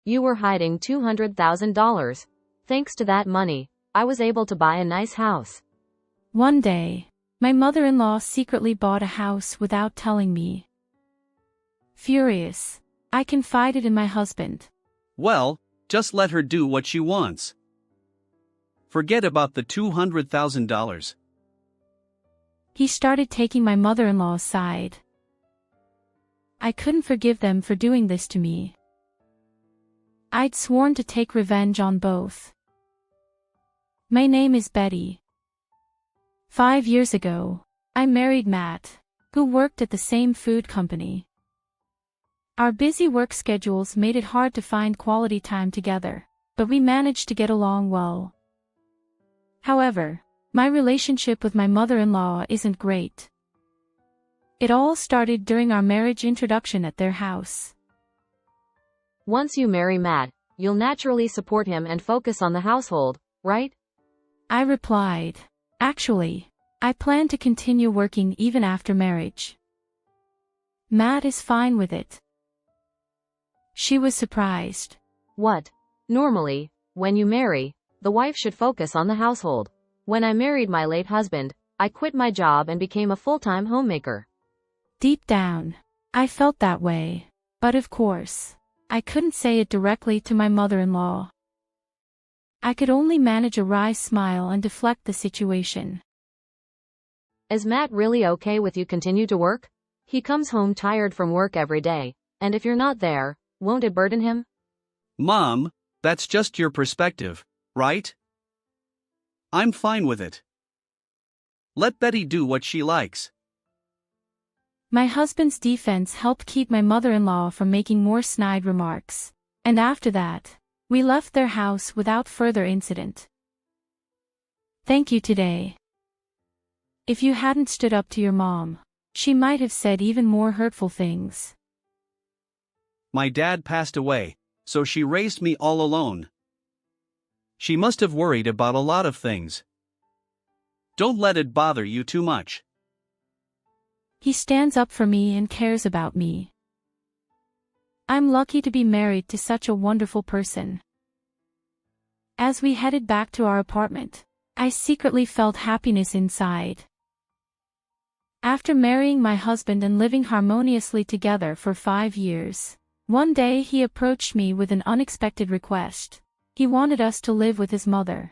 You were hiding $200,000. Thanks to that money, I was able to buy a nice house. One day, my mother-in-law secretly bought a house without telling me. Furious, I confided in my husband. Well, just let her do what she wants. Forget about the $200,000. He started taking my mother-in-law's side. I couldn't forgive them for doing this to me. I'd sworn to take revenge on both. My name is Betty. 5 years ago, I married Matt, who worked at the same food company. Our busy work schedules made it hard to find quality time together, but we managed to get along well. However, my relationship with my mother-in-law isn't great. It all started during our marriage introduction at their house. Once you marry Matt, you'll naturally support him and focus on the household, right? I replied, actually, I plan to continue working even after marriage. Matt is fine with it. She was surprised. What? Normally, when you marry, the wife should focus on the household. When I married my late husband, I quit my job and became a full-time homemaker. Deep down, I felt that way, but of course, I couldn't say it directly to my mother-in-law. I could only manage a wry smile and deflect the situation. Is Matt really okay with you continue to work? He comes home tired from work every day, and if you're not there, won't it burden him? Mom, that's just your perspective, right? I'm fine with it. Let Betty do what she likes. My husband's defense helped keep my mother-in-law from making more snide remarks, and after that, we left their house without further incident. Thank you today. If you hadn't stood up to your mom, she might have said even more hurtful things. My dad passed away, so she raised me all alone. She must have worried about a lot of things. Don't let it bother you too much. He stands up for me and cares about me. I'm lucky to be married to such a wonderful person. As we headed back to our apartment, I secretly felt happiness inside. After marrying my husband and living harmoniously together for 5 years, one day he approached me with an unexpected request. He wanted us to live with his mother.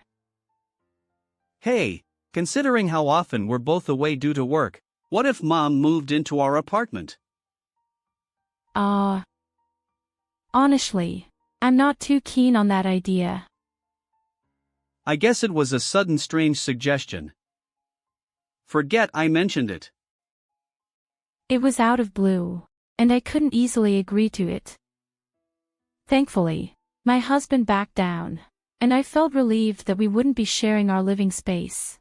Hey, considering how often we're both away due to work, what if Mom moved into our apartment? Honestly, I'm not too keen on that idea. I guess it was a sudden strange suggestion. Forget I mentioned it. It was out of blue, and I couldn't easily agree to it. Thankfully, my husband backed down, and I felt relieved that we wouldn't be sharing our living space.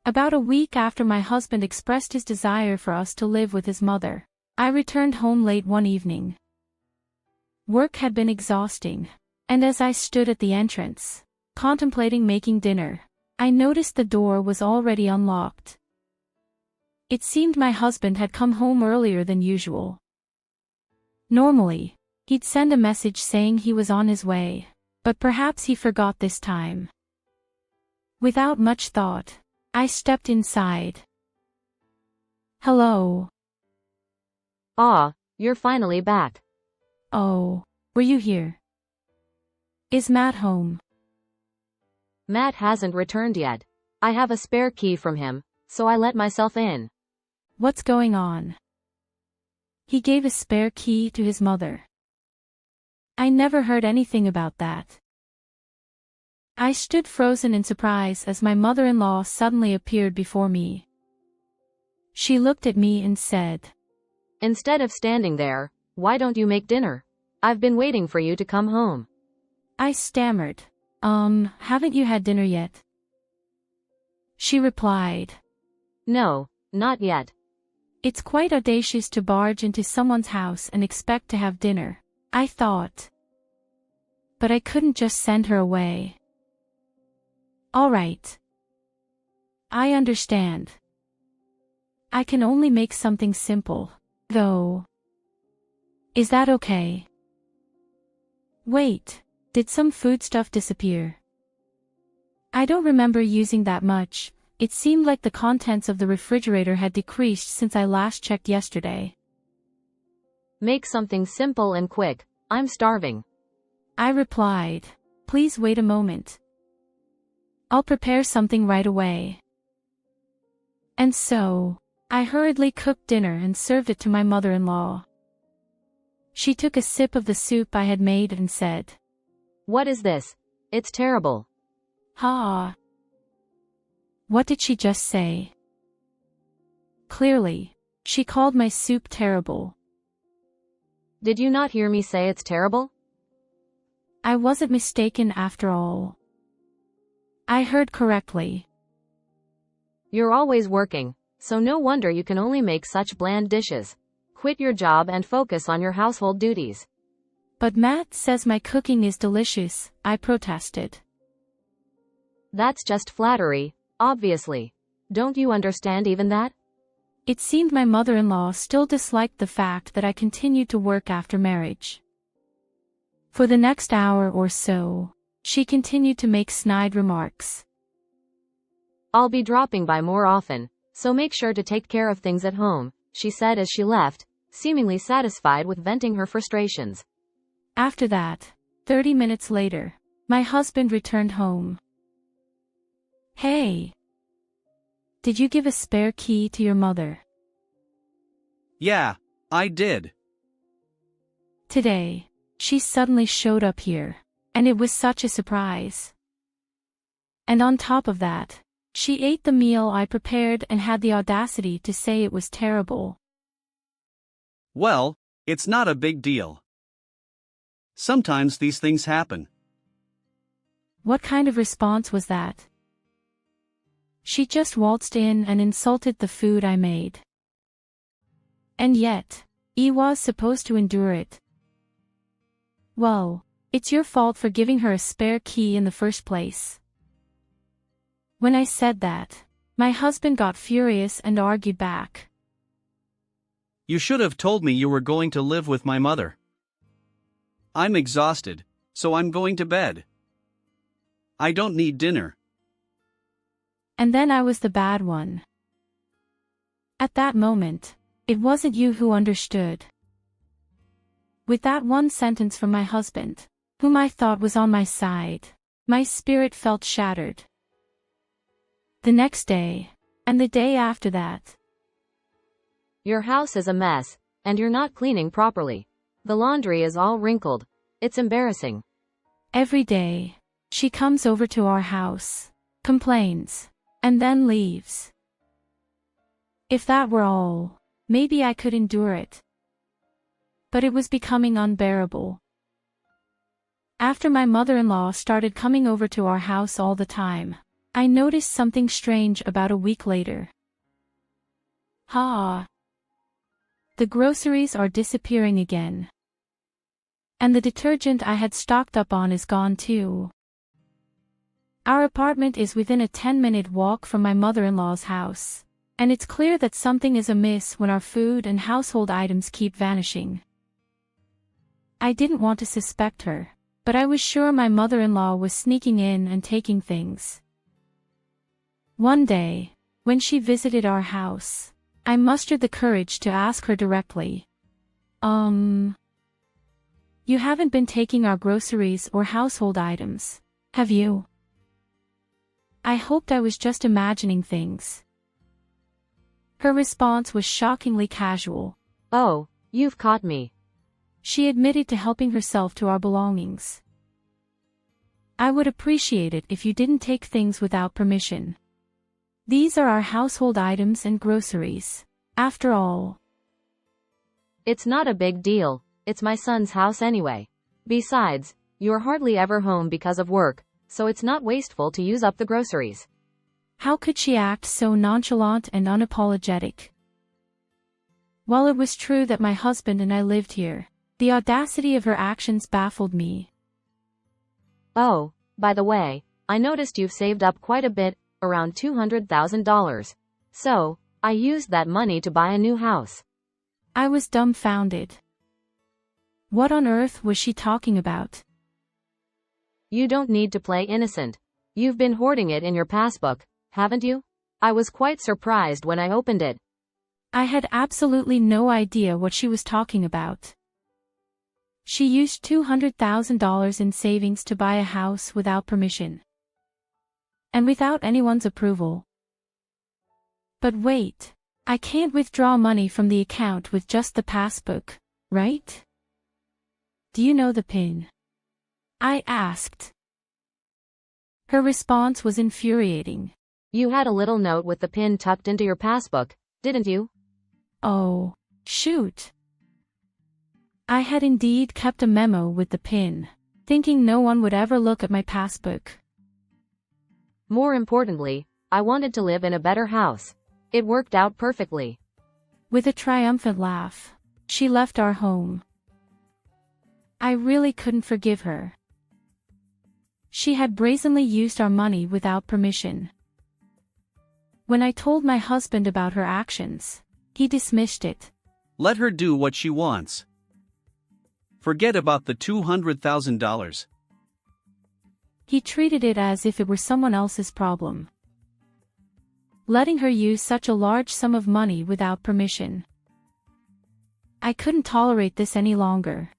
About a week after my husband expressed his desire for us to live with his mother, I returned home late one evening. Work had been exhausting, and as I stood at the entrance, contemplating making dinner, I noticed the door was already unlocked. It seemed my husband had come home earlier than usual. Normally, he'd send a message saying he was on his way, but perhaps he forgot this time. Without much thought, I stepped inside. Hello. Ah, you're finally back. Oh, were you here? Is Matt home? Matt hasn't returned yet. I have a spare key from him, so I let myself in. What's going on? He gave a spare key to his mother. I never heard anything about that. I stood frozen in surprise as my mother-in-law suddenly appeared before me. She looked at me and said, Instead of standing there, why don't you make dinner? I've been waiting for you to come home. I stammered, haven't you had dinner yet? She replied, No, not yet. It's quite audacious to barge into someone's house and expect to have dinner, I thought. But I couldn't just send her away. All right. I understand. I can only make something simple, though. Is that okay? Wait, did some foodstuff disappear? I don't remember using that much. It seemed like the contents of the refrigerator had decreased since I last checked yesterday. Make something simple and quick. I'm starving. I replied. Please wait a moment. I'll prepare something right away. And so, I hurriedly cooked dinner and served it to my mother-in-law. She took a sip of the soup I had made and said, "What is this? It's terrible." "Ha." What did she just say? Clearly, she called my soup terrible. Did you not hear me say it's terrible? I wasn't mistaken after all. I heard correctly. You're always working, so no wonder you can only make such bland dishes. Quit your job and focus on your household duties. But Matt says my cooking is delicious, I protested. That's just flattery, obviously. Don't you understand even that? It seemed my mother-in-law still disliked the fact that I continued to work after marriage. For the next hour or so, she continued to make snide remarks. "I'll be dropping by more often, so make sure to take care of things at home," she said as she left, seemingly satisfied with venting her frustrations. After that, 30 minutes later, my husband returned home. "Hey, did you give a spare key to your mother?" Yeah, I did. Today, she suddenly showed up here, and it was such a surprise. And on top of that, she ate the meal I prepared and had the audacity to say it was terrible. Well, it's not a big deal. Sometimes these things happen. What kind of response was that? She just waltzed in and insulted the food I made. And yet, I was supposed to endure it. Well, it's your fault for giving her a spare key in the first place. When I said that, my husband got furious and argued back. You should have told me you were going to live with my mother. I'm exhausted, so I'm going to bed. I don't need dinner. And then I was the bad one. At that moment, it wasn't you who understood. With that one sentence from my husband, whom I thought was on my side, my spirit felt shattered. The next day, and the day after that. Your house is a mess, and you're not cleaning properly. The laundry is all wrinkled. It's embarrassing. Every day, she comes over to our house, complains, and then leaves. If that were all, maybe I could endure it. But it was becoming unbearable. After my mother-in-law started coming over to our house all the time, I noticed something strange about a week later. The groceries are disappearing again. And the detergent I had stocked up on is gone too. Our apartment is within a 10-minute walk from my mother-in-law's house, and it's clear that something is amiss when our food and household items keep vanishing. I didn't want to suspect her, but I was sure my mother-in-law was sneaking in and taking things. One day, when she visited our house, I mustered the courage to ask her directly. You haven't been taking our groceries or household items, have you?" I hoped I was just imagining things. Her response was shockingly casual. "Oh, you've caught me." She admitted to helping herself to our belongings. "I would appreciate it if you didn't take things without permission. These are our household items and groceries, after all." "It's not a big deal. It's my son's house anyway. Besides, you're hardly ever home because of work, so it's not wasteful to use up the groceries." How could she act so nonchalant and unapologetic? While it was true that my husband and I lived here, the audacity of her actions baffled me. "Oh, by the way, I noticed you've saved up quite a bit, around $200,000. So, I used that money to buy a new house." I was dumbfounded. What on earth was she talking about? You don't need to play innocent. You've been hoarding it in your passbook, haven't you? I was quite surprised when I opened it. I had absolutely no idea what she was talking about. She used $200,000 in savings to buy a house without permission. And without anyone's approval. But wait, I can't withdraw money from the account with just the passbook, right? Do you know the PIN? I asked. Her response was infuriating. You had a little note with the PIN tucked into your passbook, didn't you? Oh, shoot. I had indeed kept a memo with the PIN, thinking no one would ever look at my passbook. More importantly, I wanted to live in a better house. It worked out perfectly. With a triumphant laugh, she left our home. I really couldn't forgive her. She had brazenly used our money without permission. When I told my husband about her actions, he dismissed it. Let her do what she wants. Forget about the $200,000. He treated it as if it were someone else's problem. Letting her use such a large sum of money without permission. I couldn't tolerate this any longer.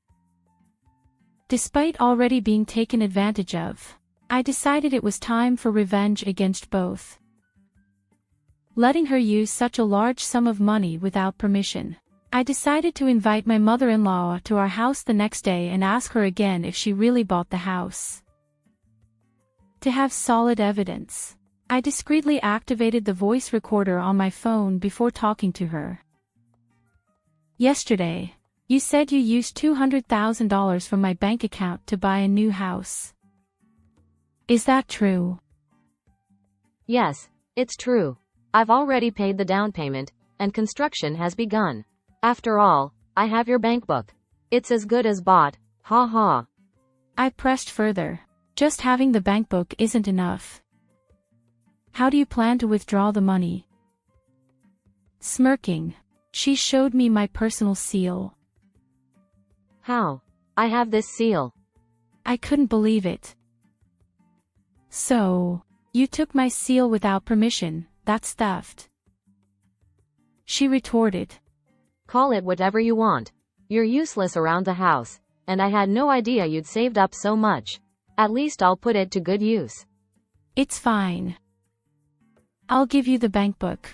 Despite already being taken advantage of, I decided it was time for revenge against both. Letting her use such a large sum of money without permission, I decided to invite my mother-in-law to our house the next day and ask her again if she really bought the house. To have solid evidence, I discreetly activated the voice recorder on my phone before talking to her. Yesterday, you said you used $200,000 from my bank account to buy a new house. Is that true? Yes, it's true. I've already paid the down payment, and construction has begun. After all, I have your bank book. It's as good as bought, ha ha. I pressed further. Just having the bank book isn't enough. How do you plan to withdraw the money? Smirking, she showed me my personal seal. How? I have this seal. I couldn't believe it. So, you took my seal without permission, that's theft. She retorted. Call it whatever you want. You're useless around the house, and I had no idea you'd saved up so much. At least I'll put it to good use. It's fine. I'll give you the bank book.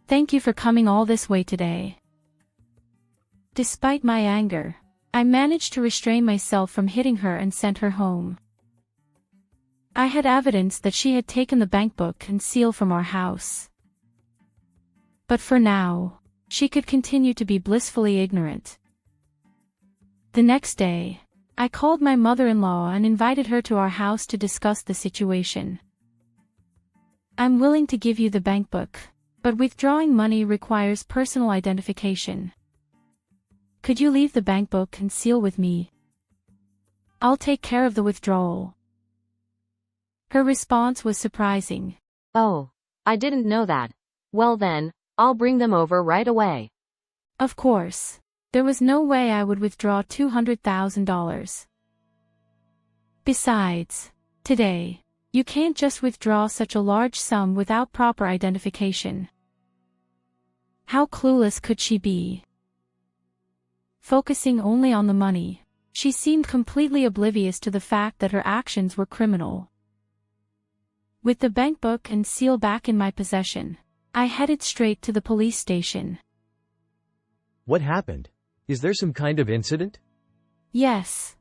Thank you for coming all this way today. Despite my anger, I managed to restrain myself from hitting her and sent her home. I had evidence that she had taken the bank book and seal from our house. But for now, she could continue to be blissfully ignorant. The next day, I called my mother-in-law and invited her to our house to discuss the situation. I'm willing to give you the bank book, but withdrawing money requires personal identification. Could you leave the bank book and seal with me? I'll take care of the withdrawal. Her response was surprising. Oh, I didn't know that. Well then, I'll bring them over right away. Of course. There was no way I would withdraw $200,000. Besides, today, you can't just withdraw such a large sum without proper identification. How clueless could she be? Focusing only on the money, she seemed completely oblivious to the fact that her actions were criminal. With the bank book and seal back in my possession, I headed straight to the police station. What happened? Is there some kind of incident? Yes.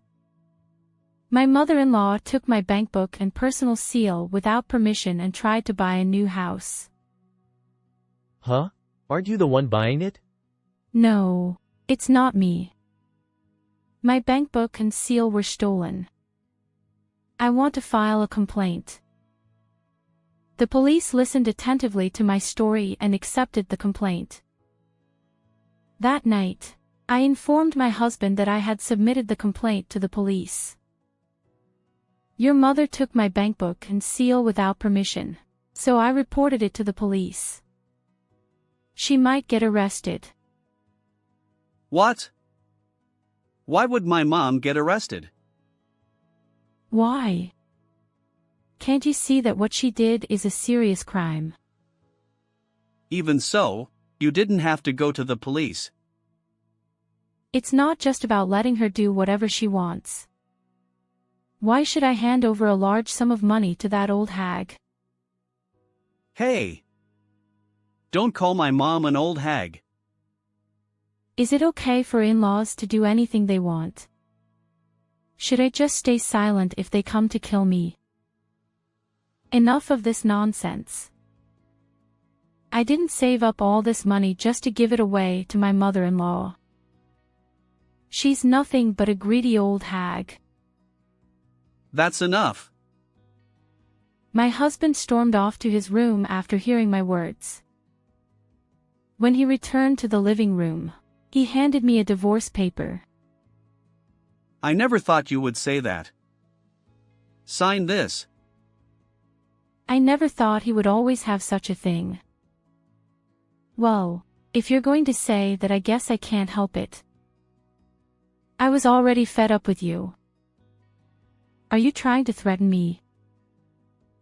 My mother-in-law took my bank book and personal seal without permission and tried to buy a new house. Huh? Aren't you the one buying it? No, it's not me. My bank book and seal were stolen. I want to file a complaint. The police listened attentively to my story and accepted the complaint. That night, I informed my husband that I had submitted the complaint to the police. Your mother took my bank book and seal without permission, so I reported it to the police. She might get arrested. What? Why would my mom get arrested? Why? Can't you see that what she did is a serious crime? Even so, you didn't have to go to the police. It's not just about letting her do whatever she wants. Why should I hand over a large sum of money to that old hag? Hey! Don't call my mom an old hag. Is it okay for in-laws to do anything they want? Should I just stay silent if they come to kill me? Enough of this nonsense. I didn't save up all this money just to give it away to my mother-in-law. She's nothing but a greedy old hag. That's enough. My husband stormed off to his room after hearing my words. When he returned to the living room, he handed me a divorce paper. I never thought you would say that. Sign this. I never thought he would always have such a thing. Well, if you're going to say that, I guess I can't help it. I was already fed up with you. Are you trying to threaten me?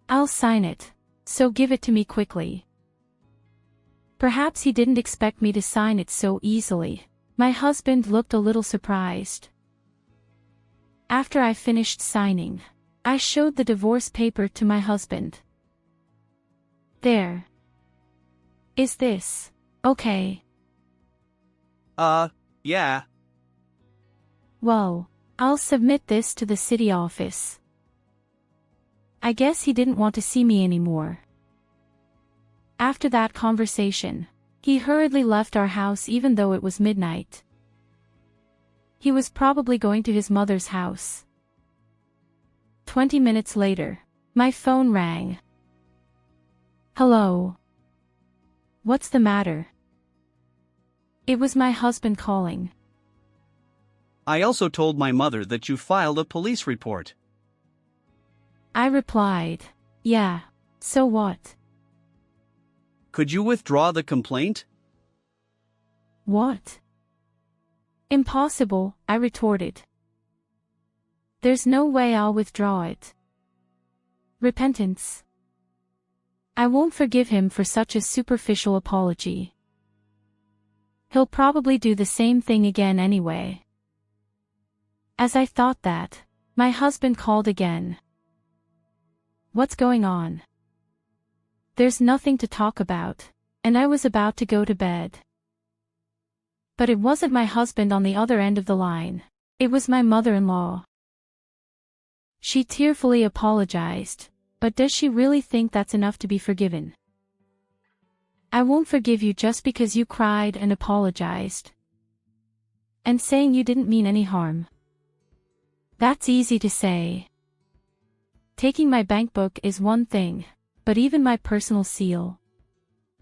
I'll sign it, so give it to me quickly. Perhaps he didn't expect me to sign it so easily. My husband looked a little surprised. After I finished signing, I showed the divorce paper to my husband. There. Is this okay? Yeah. Well, I'll submit this to the city office. I guess he didn't want to see me anymore. After that conversation, he hurriedly left our house even though it was midnight. He was probably going to his mother's house. 20 minutes later, my phone rang. Hello. What's the matter? It was my husband calling. I also told my mother that you filed a police report. I replied, yeah, so what? Could you withdraw the complaint? What? Impossible, I retorted. There's no way I'll withdraw it. Repentance. I won't forgive him for such a superficial apology. He'll probably do the same thing again anyway. As I thought that, my husband called again. What's going on? There's nothing to talk about, and I was about to go to bed. But it wasn't my husband on the other end of the line. It was my mother-in-law. She tearfully apologized, but does she really think that's enough to be forgiven? I won't forgive you just because you cried and apologized. And saying you didn't mean any harm. That's easy to say. Taking my bank book is one thing, but even my personal seal.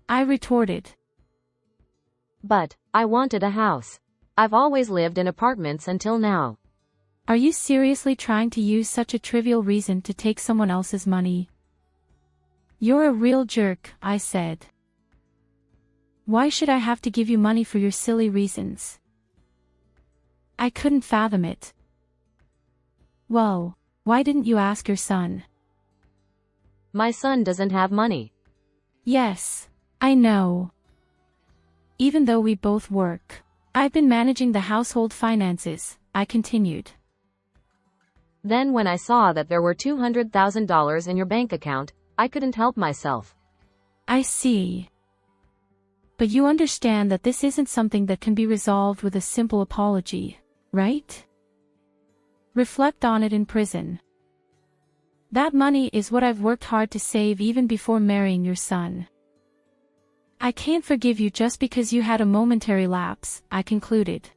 I retorted. But I wanted a house. I've always lived in apartments until now. Are you seriously trying to use such a trivial reason to take someone else's money? You're a real jerk, I said. Why should I have to give you money for your silly reasons? I couldn't fathom it. Well, why didn't you ask your son? My son doesn't have money. Yes, I know. Even though we both work, I've been managing the household finances, I continued. Then when I saw that there were $200,000 in your bank account, I couldn't help myself. I see. But you understand that this isn't something that can be resolved with a simple apology, right? Reflect on it in prison. That money is what I've worked hard to save even before marrying your son. I can't forgive you just because you had a momentary lapse, I concluded.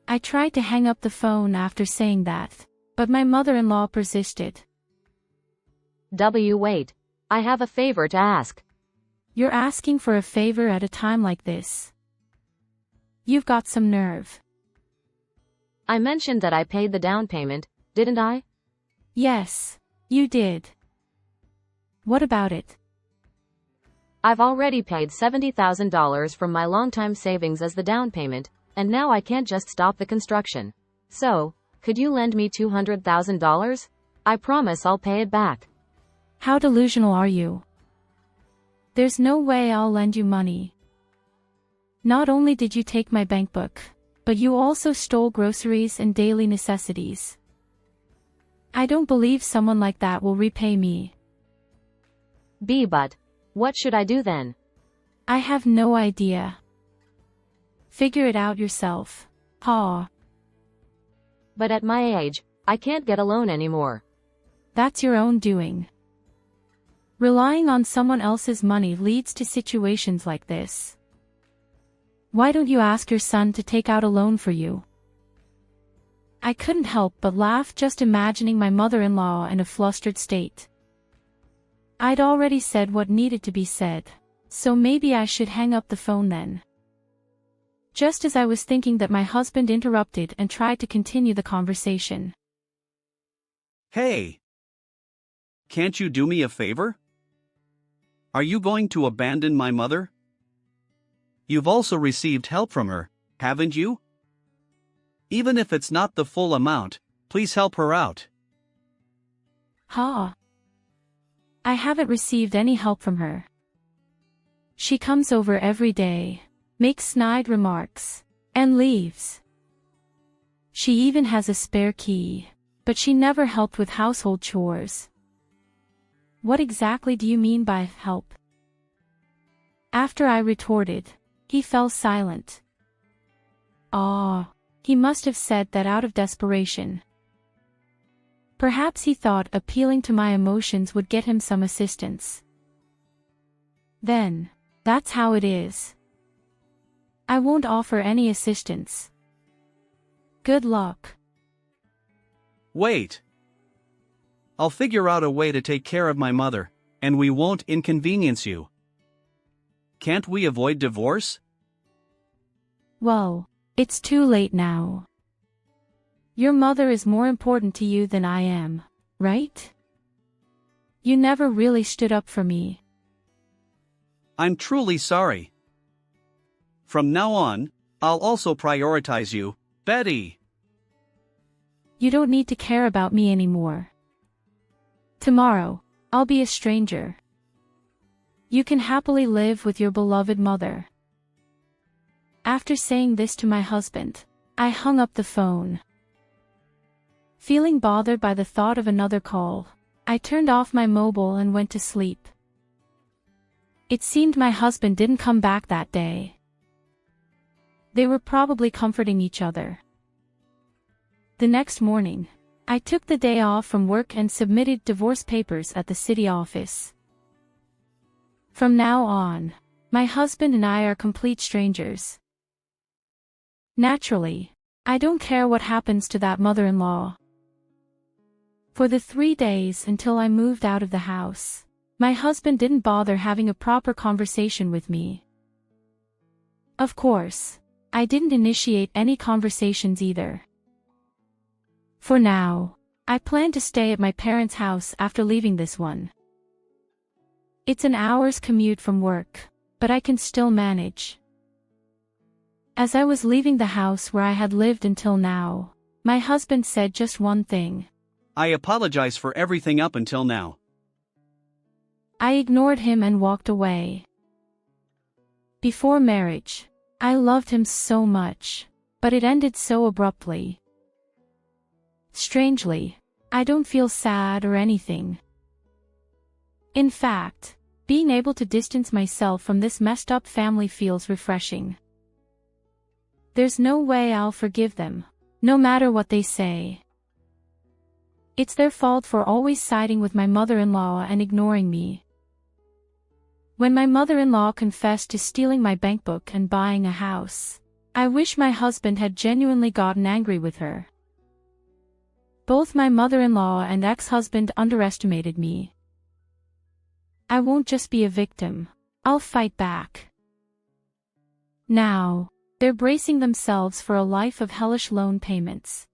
I tried to hang up the phone after saying that, but my mother-in-law persisted. Wait. I have a favor to ask. You're asking for a favor at a time like this. You've got some nerve. I mentioned that I paid the down payment, didn't I? Yes, you did. What about it? I've already paid $70,000 from my longtime savings as the down payment, and now I can't just stop the construction. So, Could you lend me $200,000? I promise I'll pay it back. How delusional are you? There's no way I'll lend you money. Not only did you take my bank book, but you also stole groceries and daily necessities. I don't believe someone like that will repay me. But what should I do then? I have no idea. Figure it out yourself. Ha. But at my age, I can't get a loan anymore. That's your own doing. Relying on someone else's money leads to situations like this. Why don't you ask your son to take out a loan for you? I couldn't help but laugh just imagining my mother-in-law in a flustered state. I'd already said what needed to be said, so maybe I should hang up the phone then. Just as I was thinking that, my husband interrupted and tried to continue the conversation. Hey! Can't you do me a favor? Are you going to abandon my mother? You've also received help from her, haven't you? Even if it's not the full amount, please help her out. Ha! I haven't received any help from her. She comes over every day, makes snide remarks, and leaves. She even has a spare key, but she never helped with household chores. What exactly do you mean by help? After I retorted, he fell silent. He must have said that out of desperation. Perhaps he thought appealing to my emotions would get him some assistance. Then, that's how it is. I won't offer any assistance. Good luck. Wait. I'll figure out a way to take care of my mother, and we won't inconvenience you. Can't we avoid divorce? Well, it's too late now. Your mother is more important to you than I am, right? You never really stood up for me. I'm truly sorry. From now on, I'll also prioritize you, Betty. You don't need to care about me anymore. Tomorrow, I'll be a stranger. You can happily live with your beloved mother. After saying this to my husband, I hung up the phone. Feeling bothered by the thought of another call, I turned off my mobile and went to sleep. It seemed my husband didn't come back that day. They were probably comforting each other. The next morning, I took the day off from work and submitted divorce papers at the city office. From now on, my husband and I are complete strangers. Naturally, I don't care what happens to that mother-in-law. For the 3 days until I moved out of the house, my husband didn't bother having a proper conversation with me. Of course, I didn't initiate any conversations either. For now, I plan to stay at my parents' house after leaving this one. It's an hour's commute from work, but I can still manage. As I was leaving the house where I had lived until now, my husband said just one thing. I apologize for everything up until now. I ignored him and walked away. Before marriage, I loved him so much, but it ended so abruptly. Strangely, I don't feel sad or anything. In fact, being able to distance myself from this messed up family feels refreshing. There's no way I'll forgive them, no matter what they say. It's their fault for always siding with my mother-in-law and ignoring me. When my mother-in-law confessed to stealing my bank book and buying a house, I wish my husband had genuinely gotten angry with her. Both my mother-in-law and ex-husband underestimated me. I won't just be a victim, I'll fight back. Now, they're bracing themselves for a life of hellish loan payments.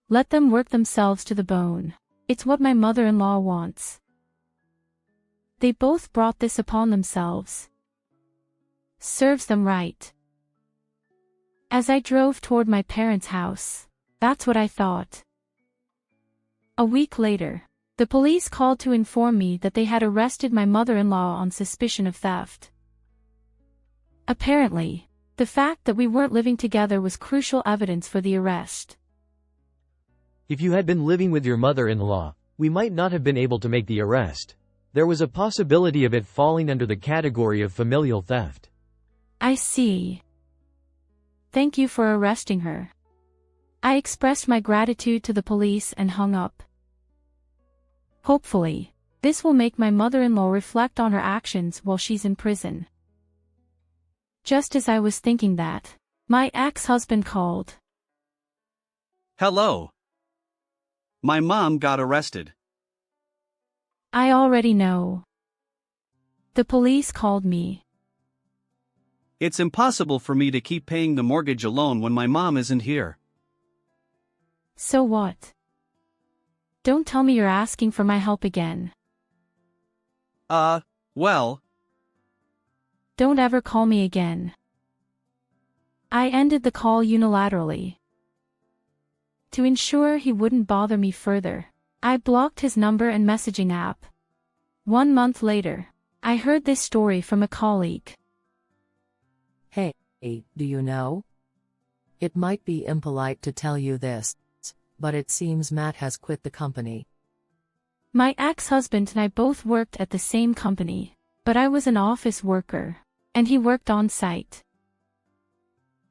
Let them work themselves to the bone. It's what my mother-in-law wants. They both brought this upon themselves. Serves them right. As I drove toward my parents' house, That's what I thought. A week later, the police called to inform me that they had arrested my mother-in-law on suspicion of theft. Apparently, the fact that we weren't living together was crucial evidence for the arrest. If you had been living with your mother-in-law, we might not have been able to make the arrest. There was a possibility of it falling under the category of familial theft. I see. Thank you for arresting her. I expressed my gratitude to the police and hung up. Hopefully, this will make my mother-in-law reflect on her actions while she's in prison. Just as I was thinking that, my ex-husband called. Hello. My mom got arrested. I already know. The police called me. It's impossible for me to keep paying the mortgage alone when my mom isn't here. So what? Don't tell me you're asking for my help again. Well. Don't ever call me again. I ended the call unilaterally. To ensure he wouldn't bother me further, I blocked his number and messaging app. 1 month later, I heard this story from a colleague. Hey, do you know? It might be impolite to tell you this, but it seems Matt has quit the company. My ex-husband and I both worked at the same company, but I was an office worker, and he worked on site.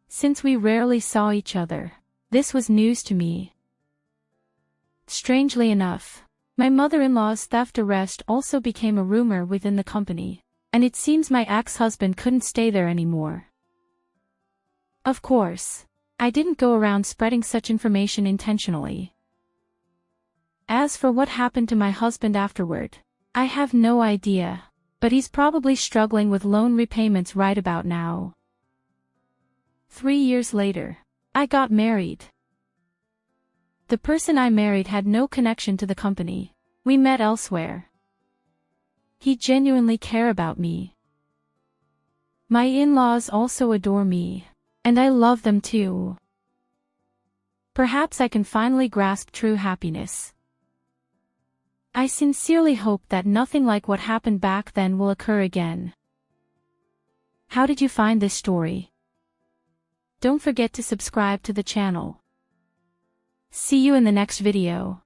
Since we rarely saw each other, this was news to me. Strangely enough, my mother-in-law's theft arrest also became a rumor within the company, and it seems my ex-husband couldn't stay there anymore. Of course, I didn't go around spreading such information intentionally. As for what happened to my husband afterward, I have no idea, but he's probably struggling with loan repayments right about now. 3 years later, I got married. The person I married had no connection to the company. We met elsewhere. He genuinely cared about me. My in-laws also adore me, and I love them too. Perhaps I can finally grasp true happiness. I sincerely hope that nothing like what happened back then will occur again. How did you find this story? Don't forget to subscribe to the channel. See you in the next video.